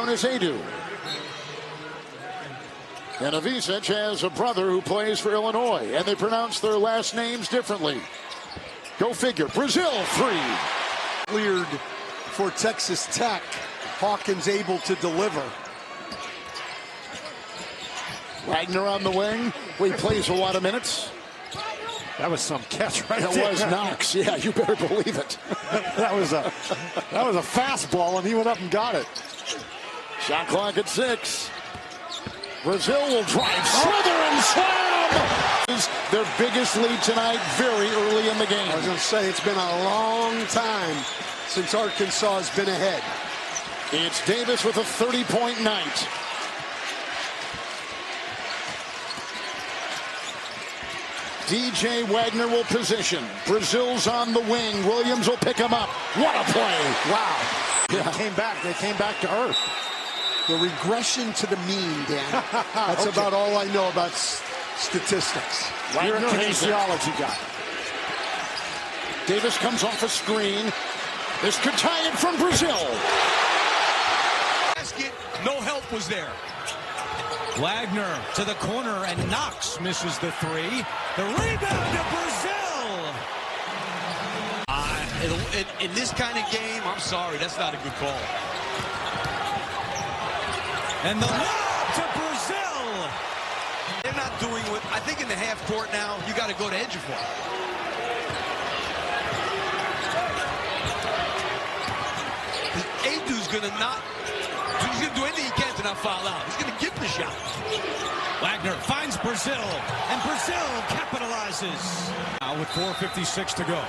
known as Adu. And Avicic has a brother who plays for Illinois, and they pronounce their last names differently. Go figure. Brazile, 3. Cleared for Texas Tech. Hawkins able to deliver. Wagner on the wing. He plays a lot of minutes. That was some catch right there. That was Knox. Yeah, you better believe it. that was a fastball, and he went up and got it. Shot clock at 6. Brazile will drive, slither, and slam! Their biggest lead tonight, very early in the game. I was going to say, it's been a long time since Arkansas has been ahead. It's Davis with a 30-point night. DJ Wagner will position. Brazile's on the wing. Williams will pick him up. What a play. Wow. Yeah. They came back to earth. The regression to the mean, Dan. That's about all I know about statistics. You're a kinesiology guy. Davis comes off a screen. This could tie it from Brazile. Basket, no help was there. Wagner to the corner, and Knox misses the 3. The rebound to Brazile. In this kind of game, I'm sorry, that's not a good call. And the lob to Brazile. They're not doing what I think in the half court now. You got to go to Ejiofor. Adu's going to not. He's going to do anything he can to not foul out. He's going to give the shot. Wagner finds Brazile, and Brazile capitalizes. Now with 4:56 to go.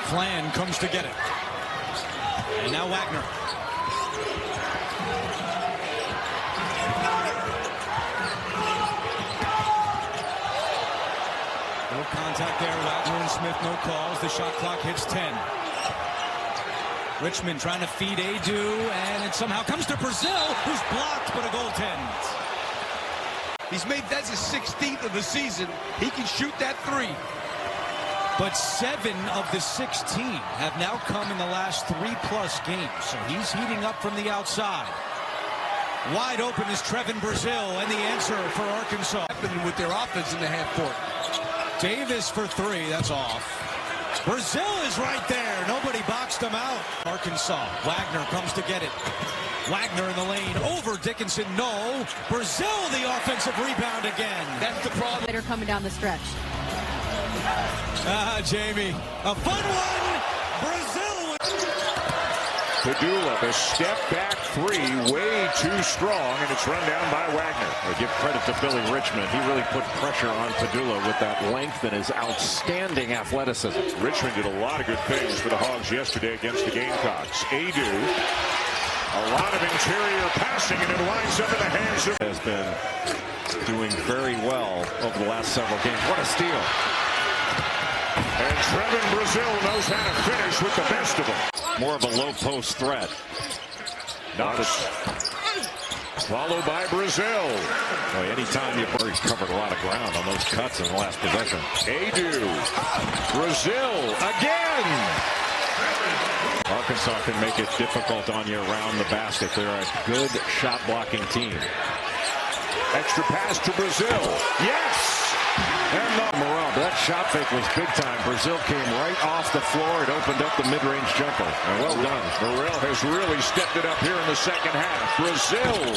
Flan comes to get it. And now Wagner. No contact there. Wagner and Smith, no calls. The shot clock hits 10. Richmond trying to feed Adu, and it somehow comes to Brazile, who's blocked, but a goaltend. He's made that's his 16th of the season. He can shoot that 3. But 7 of the 16 have now come in the last 3+ games. So he's heating up from the outside. Wide open is Trevon Brazile, and the answer for Arkansas. Happening with their offense in the half court. Davis for 3, that's off. Brazile is right there. Nobody boxed him out. Arkansas. Wagner comes to get it. Wagner in the lane. Over Dickinson. No. Brazile the offensive rebound again. That's the problem. Later coming down the stretch. Jamie. A fun one. Brazile. Padula, the step back 3, way too strong, and it's run down by Wagner. I give credit to Billy Richmond. He really put pressure on Padula with that length and his outstanding athleticism. Richmond did a lot of good things for the Hogs yesterday against the Gamecocks. Adu, a lot of interior passing, and it winds up in the hands of... Has been doing very well over the last several games. What a steal. And Trevon Brazile knows how to finish with the best of them. More of a low post threat. Knox. Followed by Brazile. Boy, anytime he's covered a lot of ground on those cuts in the last possession. Adu. Brazile again. Arkansas can make it difficult on you around the basket. They're a good shot blocking team. Extra pass to Brazile. Yes. And Morrell, that shot fake was big time. Brazile came right off the floor. It opened up the mid-range jumper. And well done. Morrell has really stepped it up here in the second half. Brazile,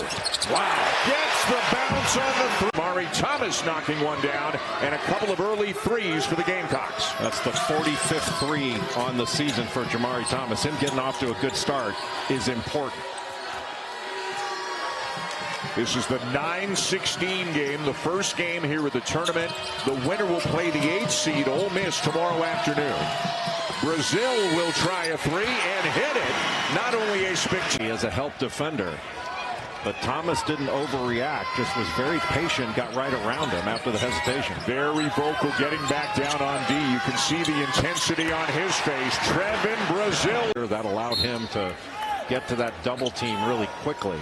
wow, gets the bounce on the three. Jamari Thomas knocking one down, and a couple of early 3s for the Gamecocks. That's the 45th 3 on the season for Jamari Thomas. Him getting off to a good start is important. This is the 9-16 game, the first game here of the tournament. The winner will play the 8th seed, Ole Miss, tomorrow afternoon. Brazile will try a 3 and hit it. Not only a spectacular. He is a help defender, but Thomas didn't overreact, just was very patient, got right around him after the hesitation. Very vocal, getting back down on D. You can see the intensity on his face. Trevon Brazile. That allowed him to get to that double team really quickly.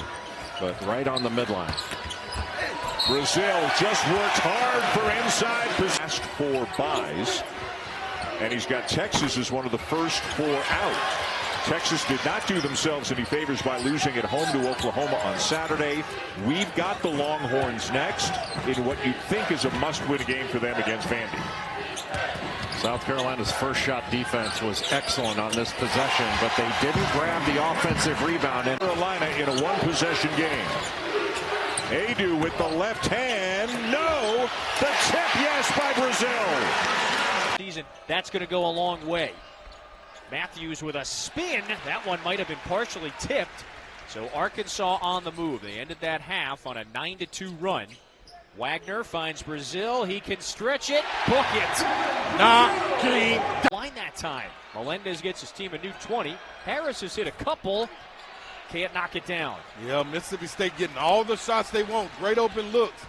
But right on the midline. Brazile just worked hard for inside. Asked for buys. And he's got Texas as one of the first 4 out. Texas did not do themselves any favors by losing at home to Oklahoma on Saturday. We've got the Longhorns next in what you'd think is a must-win game for them against Vandy. South Carolina's first shot defense was excellent on this possession, but they didn't grab the offensive rebound. And Carolina in a 1-possession game. Adu with the left hand. No. The tip, yes, by Brazile. That's going to go a long way. Matthews with a spin. That one might have been partially tipped. So Arkansas on the move. They ended that half on a 9-2 run. Wagner finds Brazile. He can stretch it. Book it. Knocking. Line that time. Melendez gets his team a new 20. Harris has hit a couple. Can't knock it down. Yeah, Mississippi State getting all the shots they want. Great open looks.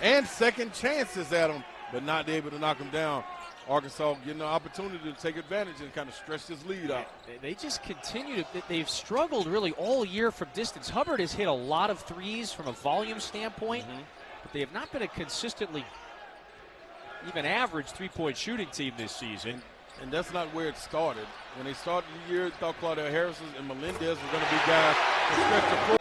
And second chances at them, but not able to knock them down. Arkansas getting the opportunity to take advantage and kind of stretch this lead out. They just continue to, they've struggled really all year from distance. Hubbard has hit a lot of threes from a volume standpoint, but they have not been a consistently even average three-point shooting team this season. And that's not where it started. When they started the year, thought Claudia Harrison and Melendez were going to be guys to stretch the floor.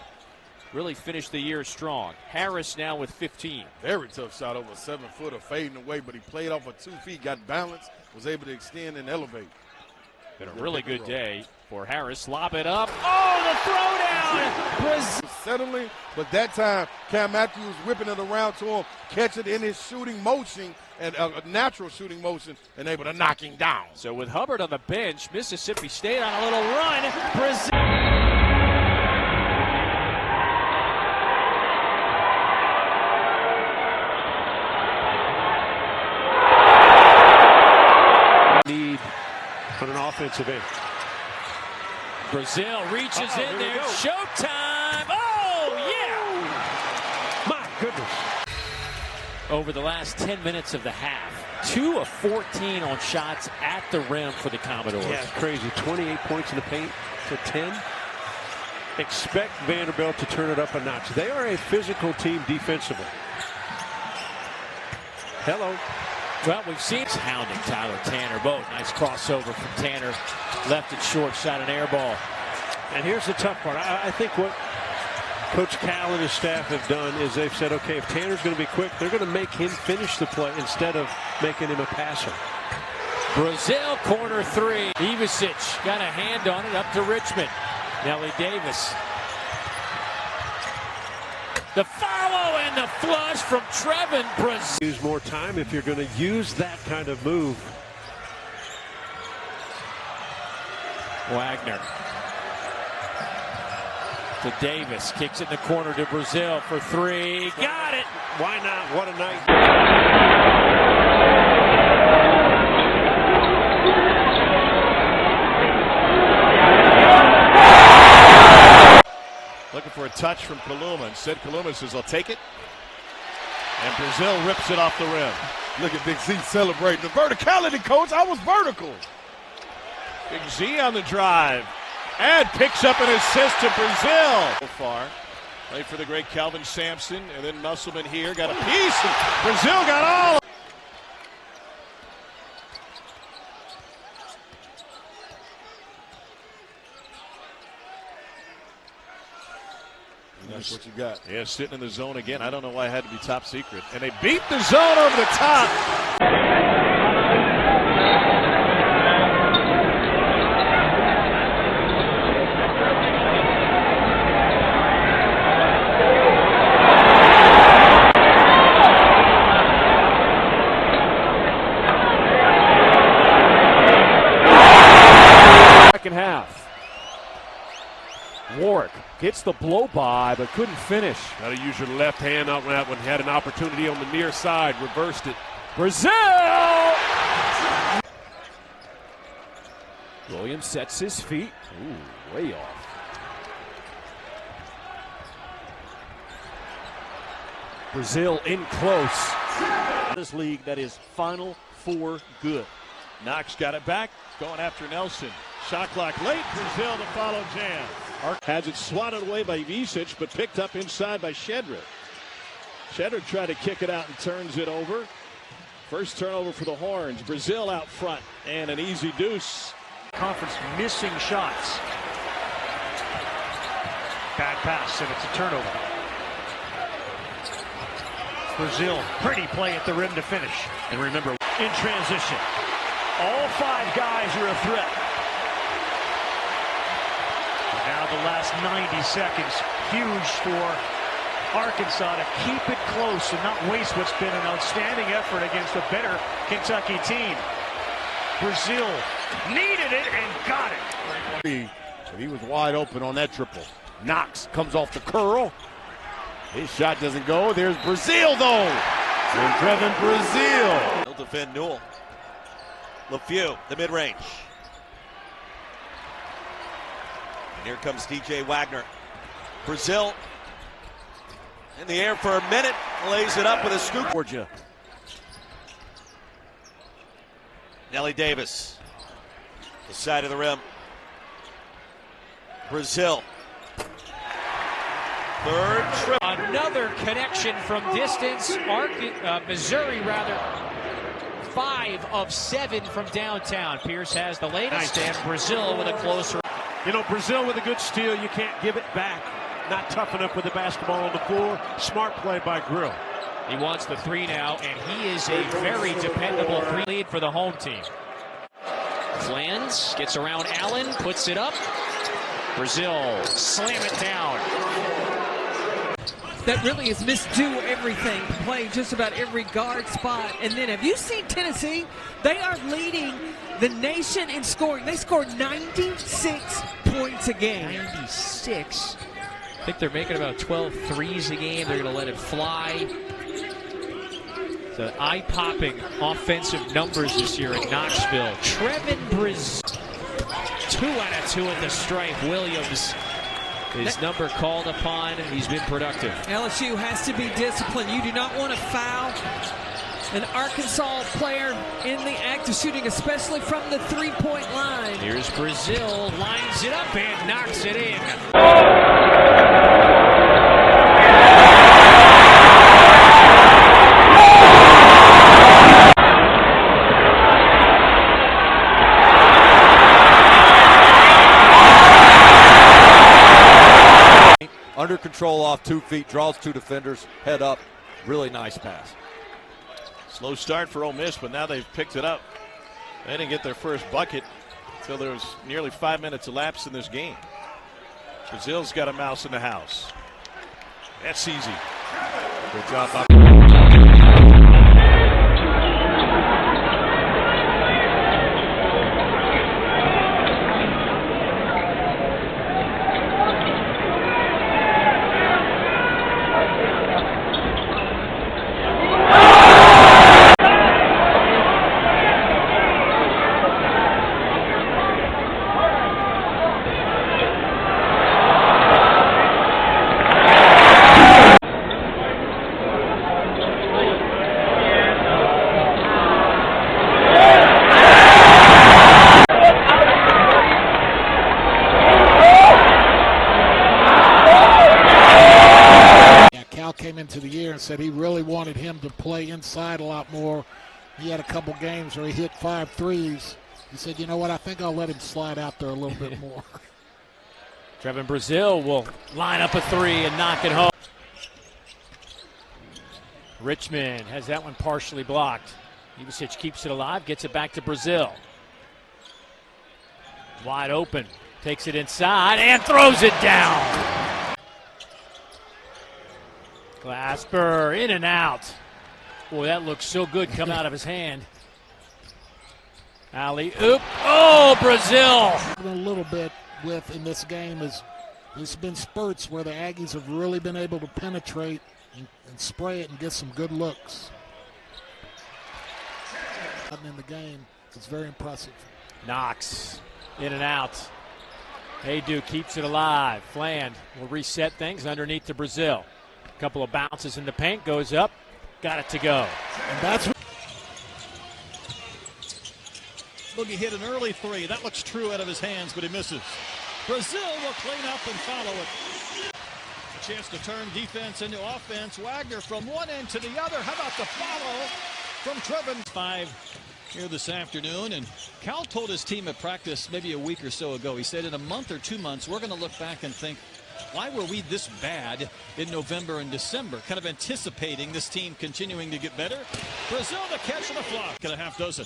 Really finished the year strong. Harris now with 15. Very tough shot over 7-footer, fading away, but he played off of 2 feet, got balance, was able to extend and elevate. Been a really good day for Harris. Lob it up. Oh, the throwdown! Settling, but that time, Cam Matthews whipping it around to him, catch it in his shooting motion, and a natural shooting motion, and able to knock him down. So with Hubbard on the bench, Mississippi State on a little run. Brazile. Need on an offensive end. Brazile reaches in there. Showtime. Oh, yeah. My goodness. Over the last 10 minutes of the half, 2 of 14 on shots at the rim for the Commodores. Yeah, it's crazy. 28 points in the paint to 10. Expect Vanderbilt to turn it up a notch. They are a physical team defensively. Hello. Well, we've seen hounding Tyler Tanner. Nice crossover from Tanner. Left it short, shot an air ball. And here's the tough part. I think what Coach Cal and his staff have done is they've said, okay, if Tanner's going to be quick, they're going to make him finish the play instead of making him a passer. Brazile corner 3. Ivisic got a hand on it up to Richmond. Nellie Davis. The follow and the flush from Trevon. Brazile. Use more time if you're going to use that kind of move. Wagner to Davis. Kicks it in the corner to Brazile for 3. Got it. Why not? What a night. Looking for a touch from Kaluma. Instead, Kaluma says, I'll take it. And Brazile rips it off the rim. Look at Big Z celebrating. The verticality, coach. I was vertical. Big Z on the drive. And picks up an assist to Brazile. So far. Right for the great Calvin Sampson. And then Musselman here. Got a piece. And Brazile got all. That's what you got. Yeah, sitting in the zone again. I don't know why it had to be top secret. And they beat the zone over the top. Second half. Warwick gets the blow by but couldn't finish. Got to use your left hand on that one. Had an opportunity on the near side. Reversed it. Brazile! Williams sets his feet. Ooh, way off. Brazile in close. This league that is Final Four good. Knox got it back. Going after Nelson. Shot clock late. Brazile to follow Jam. Has it swatted away by Ivisic, but picked up inside by Shedrick. Shedrick tried to kick it out and turns it over. First turnover for the Horns. Brazile out front and an easy deuce. Conference missing shots. Bad pass, and it's a turnover. Brazile, pretty play at the rim to finish. And remember, in transition, all 5 guys are a threat. And now the last 90 seconds, huge for Arkansas to keep it close and not waste what's been an outstanding effort against a better Kentucky team. Brazile needed it and got it. He was wide open on that triple. Knox comes off the curl. His shot doesn't go. There's Brazile, though. And Trevon Brazile. He'll defend Newell. LeFew, the mid-range. And here comes DJ Wagner. Brazile in the air for a minute. Lays it up with a scoop. Georgia. Nelly Davis. The side of the rim. Brazile. Third trip. Another connection from distance. Missouri, 5 of 7 from downtown. Pierce has the latest, and Brazile with a closer. You know, Brazile with a good steal, you can't give it back. Not tough enough with the basketball on the floor. Smart play by Grill. He wants the 3 now, and he is a very dependable 3 lead for the home team. Flans gets around Allen, puts it up. Brazile slam it down. That really is misdo everything, play just about every guard spot. And then have you seen Tennessee? They are leading the nation in scoring. They scored 96 points a game. 96. I think they're making about 12 threes a game. They're going to let it fly. The eye-popping offensive numbers this year in Knoxville. Trevon Brazile, 2 out of 2 at the stripe. Williams, his number called upon, and he's been productive. LSU has to be disciplined. You do not want to foul an Arkansas player in the act of shooting, especially from the 3-point line. Here's Brazile, lines it up and knocks it in. Under control off 2 feet, draws 2 defenders, head up. Really nice pass. Slow start for Ole Miss, but now they've picked it up. They didn't get their first bucket until there was nearly 5 minutes elapsed in this game. Brazile's got a mouse in the house. That's easy. Good job. Came into the year and said he really wanted him to play inside a lot more. He had a couple games where he hit 5 threes. He said, you know what, I think I'll let him slide out there a little bit more. Trevon Brazile will line up a 3 and knock it home. Richmond has that one partially blocked. Ivicic keeps it alive, gets it back to Brazile. Wide open, takes it inside and throws it down. Glasper in and out. Boy, that looks so good coming out of his hand. Alley-oop. Oh, Brazile. A little bit with in this game is there's been spurts where the Aggies have really been able to penetrate and spray it and get some good looks. In the game, it's very impressive. Knox in and out. Adu keeps it alive. Fland will reset things underneath to Brazile. Couple of bounces in the paint, goes up, got it to go. And that's Boogie hit an early 3. That looks true out of his hands, but he misses. Brazile will clean up and follow it. A chance to turn defense into offense. Wagner from one end to the other. How about the follow from Trevon. 5 here this afternoon, and Cal told his team at practice maybe a week or so ago, he said in a month or 2 months, we're going to look back and think, why were we this bad in November and December? Kind of anticipating this team continuing to get better. Brazile the catch and a flop. Got a half dozen.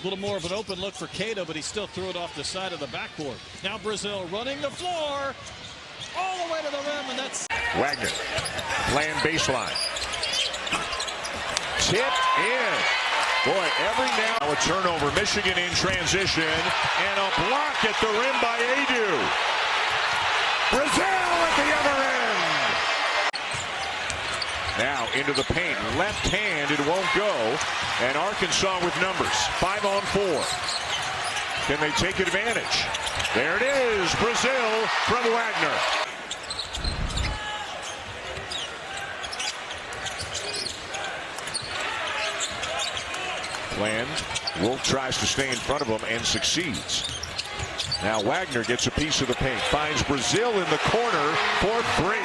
A little more of an open look for Cato, but he still threw it off the side of the backboard. Now Brazile running the floor all the way to the rim, and that's Wagner playing baseline. Tipped in. Boy, every now a turnover. Michigan in transition, and a block at the rim by Adu. Brazile at the other end. Now into the paint, left hand, it won't go. And Arkansas with numbers, 5 on 4. Can they take advantage? There it is, Brazile from Wagner. Land. Wolf tries to stay in front of him and succeeds. Now Wagner gets a piece of the paint, finds Brazile in the corner for 3.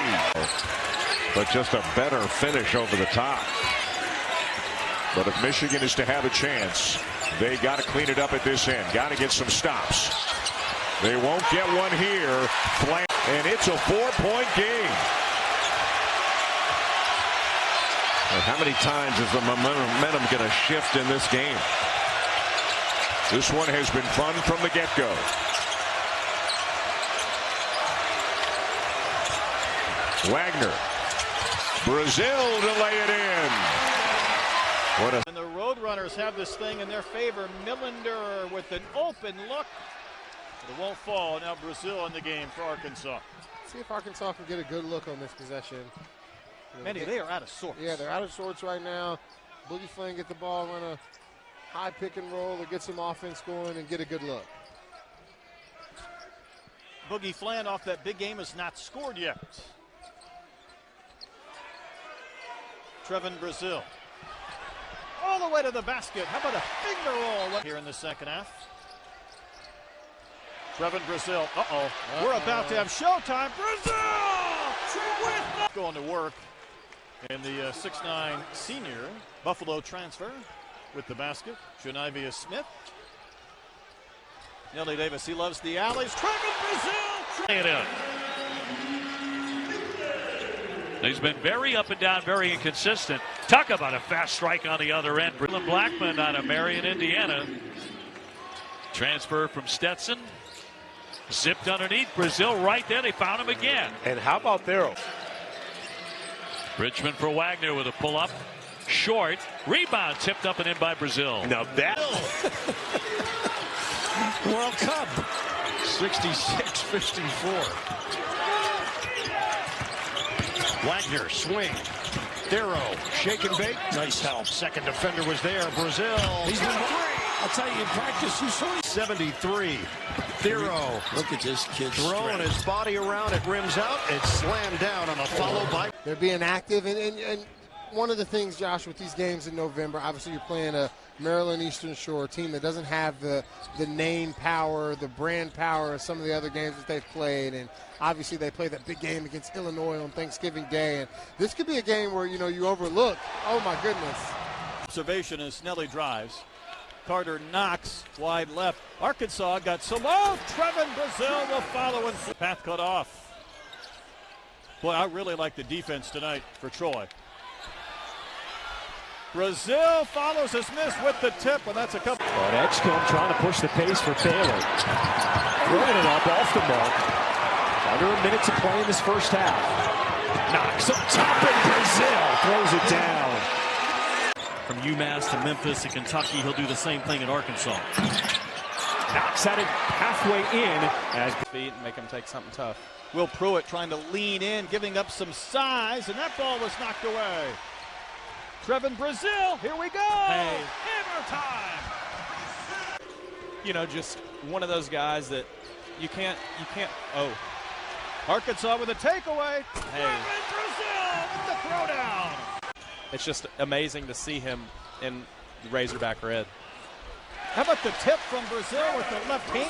But just a better finish over the top. But if Michigan is to have a chance, they got to clean it up at this end. Got to get some stops. They won't get one here. And it's a 4-point game. And how many times is the momentum going to shift in this game? This one has been fun from the get-go. Wagner. Brazile to lay it in. And the Roadrunners have this thing in their favor. Millender with an open look. But it won't fall. Now Brazile in the game for Arkansas. See if Arkansas can get a good look on this possession. Manny, they are out of sorts. Yeah, they're out of sorts right now. Boogie Flynn get the ball, run a high pick and roll to get some offense going and get a good look. Boogie Flynn off that big game has not scored yet. Trevon Brazile. All the way to the basket. How about a finger roll here in the second half? Trevon Brazile. We're about to have showtime. Brazile with going to work. And the 6'9" senior Buffalo transfer with the basket. Shanivia Smith. Nelly Davis, he loves the alleys. Trevon Brazile. It in. He's been very up and down, very inconsistent. Talk about a fast strike on the other end. Blackman out of Marion, Indiana. Transfer from Stetson. Zipped underneath. Brazile right there. They found him again. And how about Darryl? Richmond for Wagner with a pull-up. Short. Rebound tipped up and in by Brazile. Now that. World Cup. 66-54. Wagner swing. Darrow shake and bake. Nice help. Second defender was there. Brazile. He's been great. I'll tell you, in practice, you saw 73. Darrow. Look at this kid throwing his body around. It rims out. It's slammed down on a follow by. They're being active, and one of the things, Josh, with these games in November, obviously you're playing a Maryland Eastern Shore team that doesn't have the name power, the brand power of some of the other games that they've played, and obviously they play that big game against Illinois on Thanksgiving Day, and this could be a game where, you know, you overlook, oh my goodness. Observation as Snelly drives. Carter knocks wide left. Arkansas got some. Oh, Trevon Brazile will follow and path cut off. Boy, I really like the defense tonight for Troy. Brazile follows his miss with the tip, and that's a couple. But Edgecombe trying to push the pace for Baylor. Throwing it up off the mark. Under a minute to play in this first half. Knocks up top, and Brazile throws it down. From UMass to Memphis to Kentucky, he'll do the same thing at Arkansas. Knocks at it halfway in. As feet and make him take something tough. Will Pruitt trying to lean in, giving up some size, and that ball was knocked away. Trevon Brazile, here we go. Hey. Hammer time. You know, just one of those guys that you can't. Oh. Arkansas with a takeaway. Hey. Trevon Brazile with the throwdown. It's just amazing to see him in Razorback red. How about the tip from Brazile with the left hand?